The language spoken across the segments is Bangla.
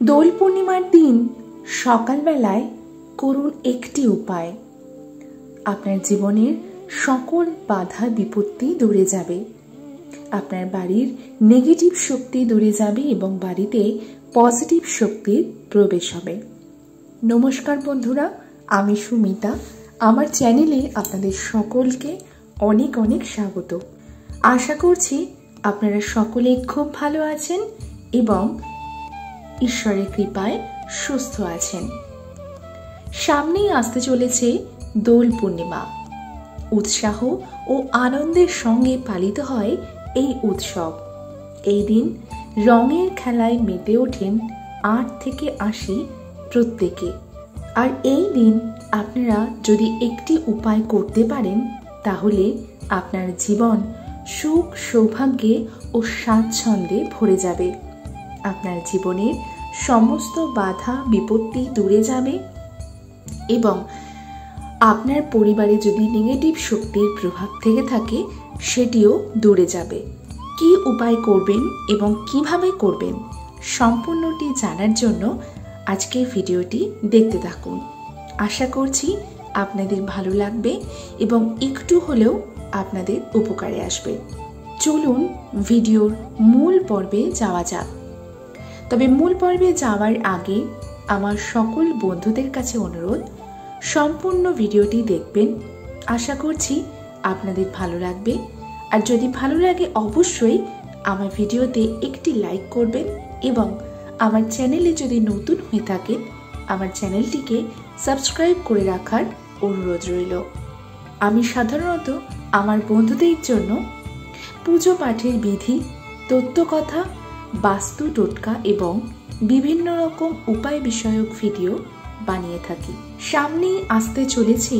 দোল পূর্ণিমার দিন সকালবেলায় করুন একটি উপায়। আপনার জীবনের সকল বাধা বিপত্তি দূরে যাবে, আপনার বাড়ির নেগেটিভ শক্তি দূরে যাবে এবং বাড়িতে পজিটিভ শক্তির প্রবেশ হবে। নমস্কার বন্ধুরা, আমি সুমিতা। আমার চ্যানেলে আপনাদের সকলকে অনেক অনেক স্বাগত। আশা করছি আপনারা সকলে খুব ভালো আছেন এবং ঈশ্বরের কৃপায় সুস্থ আছেন। সামনেই আসতে চলেছে দোল পূর্ণিমা। উৎসাহ ও আনন্দের সঙ্গে পালিত হয় এই উৎসব। এই দিন রঙের খেলায় মেতে ওঠেন 8 থেকে 80 প্রত্যেকে। আর এই দিন আপনারা যদি একটি উপায় করতে পারেন, তাহলে আপনার জীবন সুখ সৌভাগ্যে ও স্বাচ্ছন্দ্যে ভরে যাবে। আপনার জীবনের সমস্ত বাধা বিপত্তি দূরে যাবে এবং আপনার পরিবারে যদি নেগেটিভ শক্তির প্রভাব থেকে থাকে সেটিও দূরে যাবে। কি উপায় করবেন এবং কিভাবে করবেন সম্পূর্ণটি জানার জন্য আজকের ভিডিওটি দেখতে থাকুন। আশা করছি আপনাদের ভালো লাগবে এবং একটু হলেও আপনাদের উপকারে আসবে। চলুন ভিডিওর মূল পর্বে যাওয়া যাক। তবে মূল পর্বে যাওয়ার আগে আমার সকল বন্ধুদের কাছে অনুরোধ, সম্পূর্ণ ভিডিওটি দেখবেন। আশা করছি আপনাদের ভালো লাগবে। আর যদি ভালো লাগে অবশ্যই আমার ভিডিওতে একটি লাইক করবেন এবং আমার চ্যানেলে যদি নতুন হয়ে থাকেন আমার চ্যানেলটিকে সাবস্ক্রাইব করে রাখার অনুরোধ রইল। আমি সাধারণত আমার বন্ধুদের জন্য পুজো পাঠের বিধি, তত্ত্বকথা, বাস্তু টোটকা এবং বিভিন্ন রকম উপায় বিষয়ক ভিডিও বানিয়ে থাকি। সামনেই আসতে চলেছে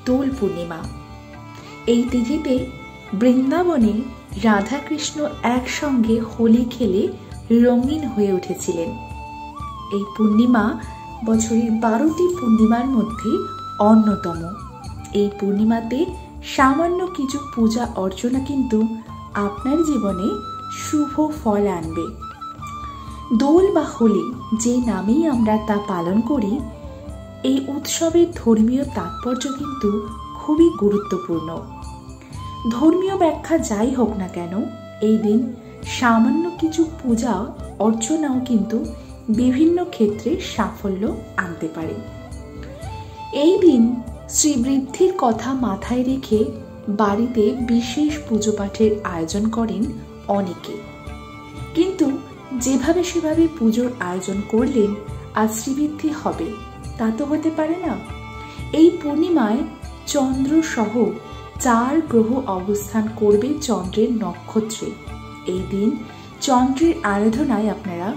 দোল পূর্ণিমা। এই তিথিতে বৃন্দাবনে রাধাকৃষ্ণ একসঙ্গে হোলি খেলে রঙিন হয়ে উঠেছিলেন। এই পূর্ণিমা বছরের 12টি পূর্ণিমার মধ্যে অন্যতম। এই পূর্ণিমাতে সামান্য কিছু পূজা অর্চনা কিন্তু আপনার জীবনে শুভ ফল আনবে। দোল বা হোলি যে নামেই আমরা তা পালন করি, এই উৎসবের ধর্মীয় তাৎপর্য কিন্তু খুবই গুরুত্বপূর্ণ। ধর্মীয় ব্যাখ্যা যাই হোক না কেন, এই দিন সামান্য কিছু পূজা অর্চনাও কিন্তু বিভিন্ন ক্ষেত্রে সাফল্য আনতে পারে। এই দিন শ্রীবৃদ্ধির কথা মাথায় রেখে বাড়িতে বিশেষ পুজো পাঠের আয়োজন করেন অনেকে। কিন্তু যেভাবে সেভাবে পুজোর আয়োজন করলেন আর শ্রীবৃদ্ধি হবে তা তো হতে পারে না। এই পূর্ণিমায় চন্দ্র সহ 4 গ্রহ অবস্থান করবে চন্দ্রের নক্ষত্রে। এই দিন চন্দ্রের আরাধনায় আপনারা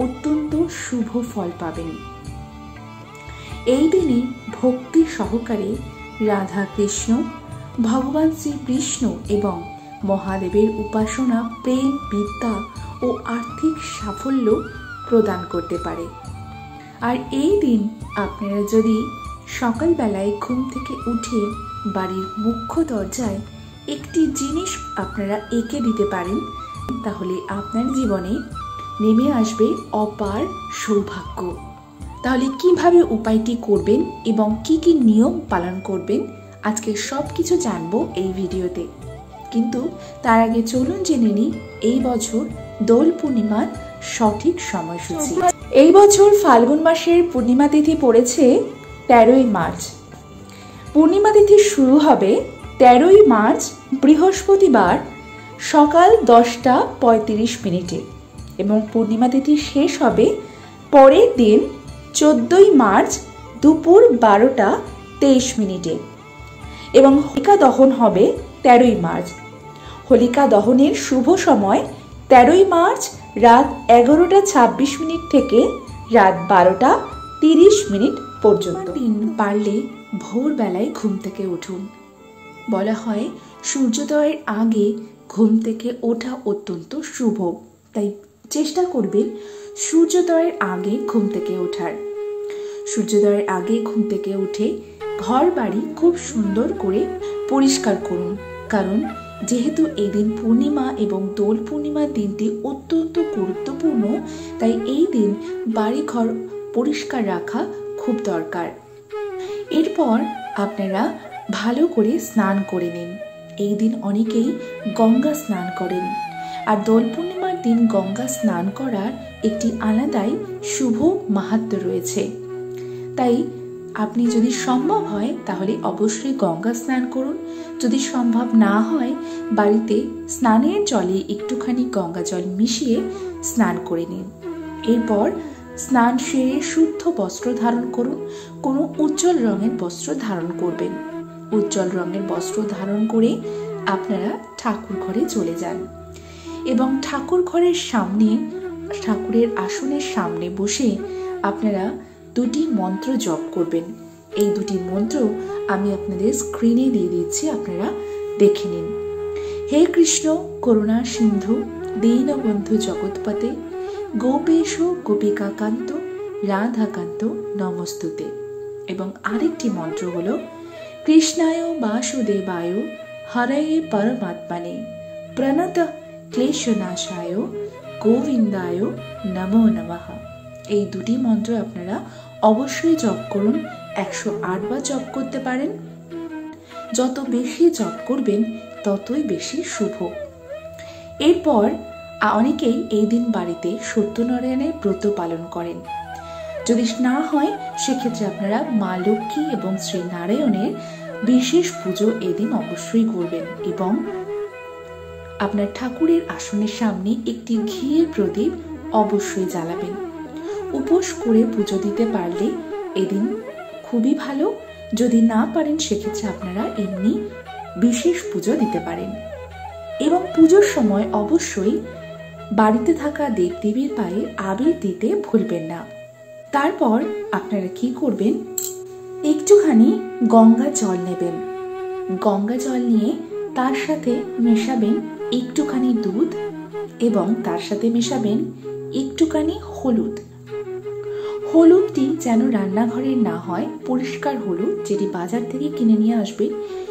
অত্যন্ত শুভ ফল পাবেন। এই দিনে ভক্তি সহকারে রাধা কৃষ্ণ, ভগবান শ্রীকৃষ্ণ এবং মহাদেবের উপাসনা প্রেম, বিদ্যা ও আর্থিক সাফল্য প্রদান করতে পারে। আর এই দিন আপনারা যদি সকালবেলায় ঘুম থেকে উঠে বাড়ির মুখ্য দরজায় একটি জিনিস আপনারা এঁকে দিতে পারেন, তাহলে আপনার জীবনে নেমে আসবে অপার সৌভাগ্য। তাহলে কিভাবে উপায়টি করবেন এবং কি কি নিয়ম পালন করবেন আজকে সব কিছু জানবো এই ভিডিওতে। কিন্তু তার আগে চলুন জেনে নিই এই বছর দোল পূর্ণিমার সঠিক সময়সূচি। এই বছর ফাল্গুন মাসের পূর্ণিমা তিথি পড়েছে 13ই মার্চ। পূর্ণিমা তিথি শুরু হবে 13ই মার্চ বৃহস্পতিবার সকাল 10টা 35 মিনিটে এবং পূর্ণিমা তিথি শেষ হবে পরের দিন 14ই মার্চ দুপুর 12টা 23 মিনিটে এবং হোলিকা দহন হবে 13ই মার্চ। হোলিকা দহনের শুভ সময় 13ই মার্চ রাত 11টা 26 মিনিট থেকে রাত 12টা 30 মিনিট পর্যন্ত। দিন পারলে ভোরবেলায় ঘুম থেকে উঠুন। বলা হয় সূর্যোদয়ের আগে ঘুম থেকে ওঠা অত্যন্ত শুভ, তাই চেষ্টা করবেন সূর্যোদয়ের আগে ঘুম থেকে ওঠার। সূর্যোদয়ের আগে ঘুম থেকে উঠে ঘর বাড়ি খুব সুন্দর করে পরিষ্কার করুন, কারণ যেহেতু এই দিন পূর্ণিমা এবং দোল পূর্ণিমার দিনটি অত্যন্ত গুরুত্বপূর্ণ, তাই এই দিন বাড়িঘর পরিষ্কার রাখা খুব দরকার। এরপর আপনারা ভালো করে স্নান করে নিন। এই দিন অনেকেই গঙ্গা স্নান করেন, আর দোল পূর্ণিমার দিন গঙ্গা স্নান করার একটি আলাদাই শুভ মাহাত্ম্য রয়েছে। তাই আপনি যদি সম্ভব হয় তাহলে অবশ্যই গঙ্গা স্নান করুন। যদি সম্ভব না হয় বাড়িতে স্নানের জলে একটুখানি গঙ্গা জল মিশিয়ে স্নান করে নিন। এরপর স্নান সেরে শুদ্ধ বস্ত্র ধারণ করুন। কোনো উজ্জ্বল রঙের বস্ত্র ধারণ করবেন। উজ্জ্বল রঙের বস্ত্র ধারণ করে আপনারা ঠাকুর ঘরে চলে যান এবং ঠাকুর ঘরের সামনে, ঠাকুরের আসনের সামনে বসে আপনারা দুটি মন্ত্র জপ করবেন। এই দুটি মন্ত্র আমি আপনাদের স্ক্রিনে দিয়ে দিচ্ছি, আপনারা দেখে নিন। হে কৃষ্ণ করুণা সিন্ধু দীনবন্ধু জগৎপতে গোপেশ গোপিকাকান্ত রাধাকান্ত নমস্তুতে। এবং আরেকটি মন্ত্র হলো কৃষ্ণায় বাসুদেবায় হরয়ে পরমাত্মনে প্রণত ক্লেশনাশায় গোবিন্দায় নমো নমঃ। এই দুটি মন্ত্র আপনারা অবশ্যই জপ করুন। 108 বার জপ করতে পারেন। যত বেশি জপ করবেন ততই বেশি শুভ। এরপর অনেকেই এই দিন বাড়িতে সত্যনারায়ণের ব্রত পালন করেন। যদি না হয় সেক্ষেত্রে আপনারা মা লক্ষ্মী এবং শ্রী নারায়ণের বিশেষ পুজো এদিন অবশ্যই করবেন এবং আপনার ঠাকুরের আসনের সামনে একটি ঘিয়ের প্রদীপ অবশ্যই জ্বালাবেন। উপোস করে পুজো দিতে পারলে এদিন খুবই ভালো। যদি না পারেন সেক্ষেত্রে আপনারা এমনি বিশেষ পুজো দিতে পারেন। এবং পুজোর সময় অবশ্যই বাড়িতে থাকা দেবদেবীর পায়ে আবির দিতে ভুলবেন না। তারপর আপনারা কি করবেন, একটুখানি গঙ্গা জল নেবেন। গঙ্গা জল নিয়ে তার সাথে মেশাবেন একটুখানি দুধ এবং তার সাথে মেশাবেন একটুখানি হলুদ। হলুদটি যেন রান্নাঘরের না হয়, পরিষ্কার হলুদ যেটি বাজার থেকে কিনে নিয়ে আসবে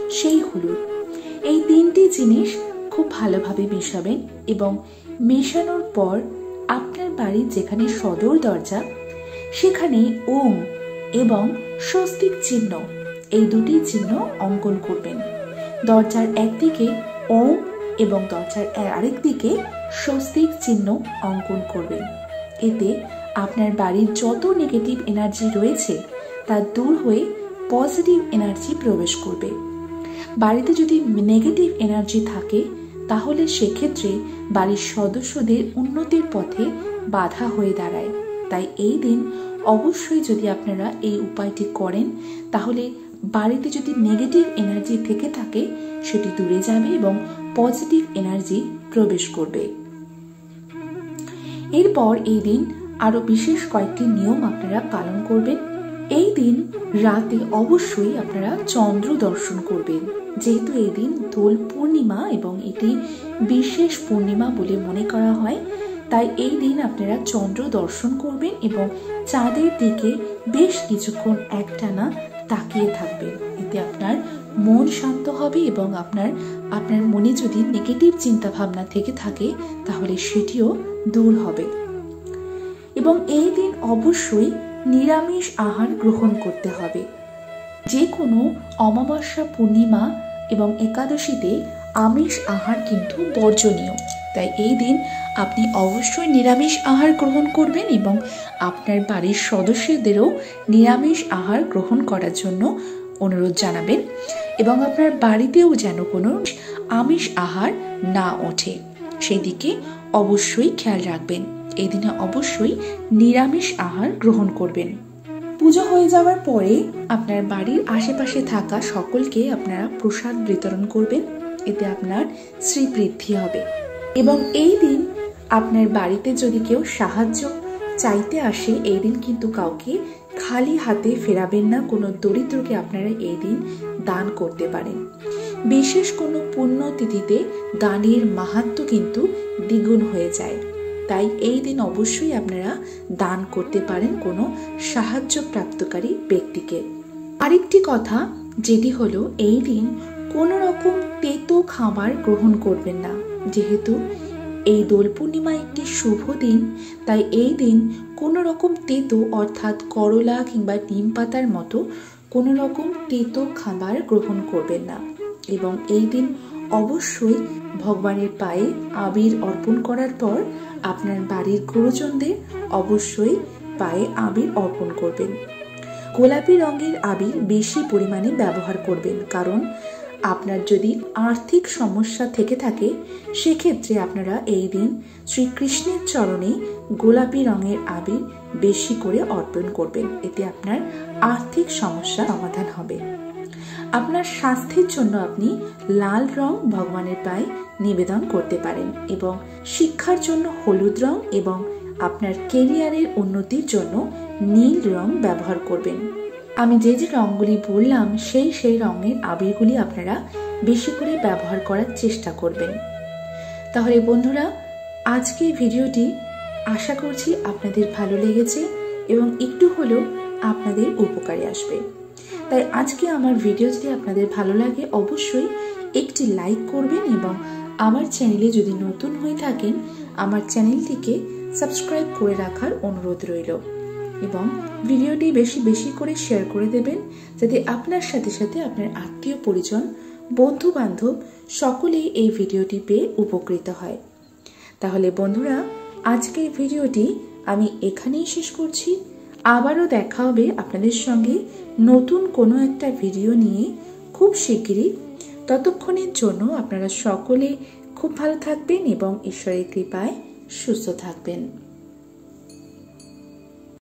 সেই হলুদ। এই তিনটি জিনিস খুব ভালোভাবে মেশাবেন এবং মেশানোর পর আপনার বাড়ির যেখানে সদর দরজা সেখানে ওম এবং স্বস্তিক চিহ্ন, এই দুটি চিহ্ন অঙ্কন করবেন। দরজার একদিকে ওম এবং দরজার আরেক দিকে স্বস্তিক চিহ্ন অঙ্কন করবেন। এতে আপনার বাড়ির যত নেগেটিভ এনার্জি রয়েছে তা দূর হয়ে পজিটিভ এনার্জি প্রবেশ করবে। বাড়িতে যদি নেগেটিভ এনার্জি থাকে তাহলে সেক্ষেত্রে বাড়ির সদস্যদের উন্নতির পথে বাধা হয়ে দাঁড়ায়। তাই এই দিন অবশ্যই যদি আপনারা এই উপায়টি করেন তাহলে বাড়িতে যদি নেগেটিভ এনার্জি থেকে থাকে সেটি দূরে যাবে এবং পজিটিভ এনার্জি প্রবেশ করবে। এরপর এই দিন আরো বিশেষ কয়েকটি নিয়ম আপনারা পালন করবেন। এই দিন রাতে অবশ্যই আপনারা চন্দ্র দর্শন করবেন। যেহেতু এই দিন দোল পূর্ণিমা এবং এটি বিশেষ পূর্ণিমা বলে মনে করা হয়, তাই এই দিন আপনারা চন্দ্র দর্শন করবেন এবং চাঁদের দিকে বেশ কিছুক্ষণ একটানা তাকিয়ে থাকবেন। এতে আপনার মন শান্ত হবে এবং আপনার মনে যদি নেগেটিভ চিন্তা ভাবনা থেকে থাকে তাহলে সেটিও দূর হবে। এবং এই দিন অবশ্যই নিরামিষ আহার গ্রহণ করতে হবে। যে কোনো অমাবস্যা, পূর্ণিমা এবং একাদশীতে আমিষ আহার কিন্তু বর্জনীয়। তাই এই দিন আপনি অবশ্যই নিরামিষ আহার গ্রহণ করবেন এবং আপনার বাড়ির সদস্যদেরও নিরামিষ আহার গ্রহণ করার জন্য অনুরোধ জানাবেন এবং আপনার বাড়িতেও যেন কোনো আমিষ আহার না ওঠে সেদিকে অবশ্যই খেয়াল রাখবেন। এই দিনে অবশ্যই নিরামিষ আহার গ্রহণ করবেন। পুজো হয়ে যাওয়ার পরে আপনার বাড়ির আশেপাশে থাকা সকলকে আপনারা প্রসাদ বিতরণ করবেন। এতে আপনার শ্রীবৃদ্ধি হবে। এবং এই দিন আপনার বাড়িতে যদি কেউ সাহায্য চাইতে আসে এই দিন কিন্তু কাউকে খালি হাতে ফেরাবেন না। কোনো দরিদ্রকে আপনারা এই দিন দান করতে পারেন। বিশেষ কোনো পুণ্যতিথিতে দানের মাহাত্ম্য কিন্তু দ্বিগুণ হয়ে যায়। তাই এই দিন অবশ্যই আপনারা দান করতে পারেন কোনো সাহায্য প্রাপ্তকারী ব্যক্তিকে। আরেকটি কথা যেটি হলো এই দিন কোনো রকম তেতো খাবার গ্রহণ করবেন না। যেহেতু এই দোল পূর্ণিমা একটি শুভ দিন, তাই এই দিন কোনো রকম তেতো অর্থাৎ করলা কিংবা নিম পাতার মতো কোনো রকম তেতো খাবার গ্রহণ করবেন না। এবং এই দিন অবশ্যই ভগবানের পায়ে আবির অর্পণ করার পর আপনার বাড়ির গুরুজনদের অবশ্যই পায়ে আবির অর্পণ করবেন। গোলাপি রঙের আবির বেশি পরিমাণে ব্যবহার করবেন, কারণ আপনার যদি আর্থিক সমস্যা থেকে থাকে সেক্ষেত্রে আপনারা এই দিন শ্রীকৃষ্ণের চরণে গোলাপি রঙের আবির বেশি করে অর্পণ করবেন। এতে আপনার আর্থিক সমস্যা সমাধান হবে। আপনার স্বাস্থ্যের জন্য আপনি লাল রং ভগবানের পায়ে নিবেদন করতে পারেন এবং শিক্ষার জন্য হলুদ রং এবং আপনার কেরিয়ারের উন্নতির জন্য নীল রং ব্যবহার করবেন। আমি যে যে রঙগুলি বললাম সেই রঙের আবিরগুলি আপনারা বেশি করে ব্যবহার করার চেষ্টা করবেন। তাহলে বন্ধুরা, আজকের ভিডিওটি আশা করছি আপনাদের ভালো লেগেছে এবং একটু হলেও আপনাদের উপকারে আসবে। তাই আজকে আমার ভিডিও যদি আপনাদের ভালো লাগে অবশ্যই একটি লাইক করবেন এবং আমার চ্যানেলে যদি নতুন হয়ে থাকেন আমার চ্যানেলটিকে সাবস্ক্রাইব করে রাখার অনুরোধ রইল এবং ভিডিওটি বেশি বেশি করে শেয়ার করে দেবেন, যাতে আপনার সাথে সাথে আপনার আত্মীয় পরিজন, বন্ধু বান্ধব সকলেই এই ভিডিওটি পেয়ে উপকৃত হয়। তাহলে বন্ধুরা, আজকের ভিডিওটি আমি এখানেই শেষ করছি। আবারও দেখা হবে আপনাদের সঙ্গে নতুন কোনো একটা ভিডিও নিয়ে খুব শিগগিরই। ততক্ষণের জন্য আপনারা সকলে খুব ভালো থাকবেন এবং ঈশ্বরের কৃপায় সুস্থ থাকবেন।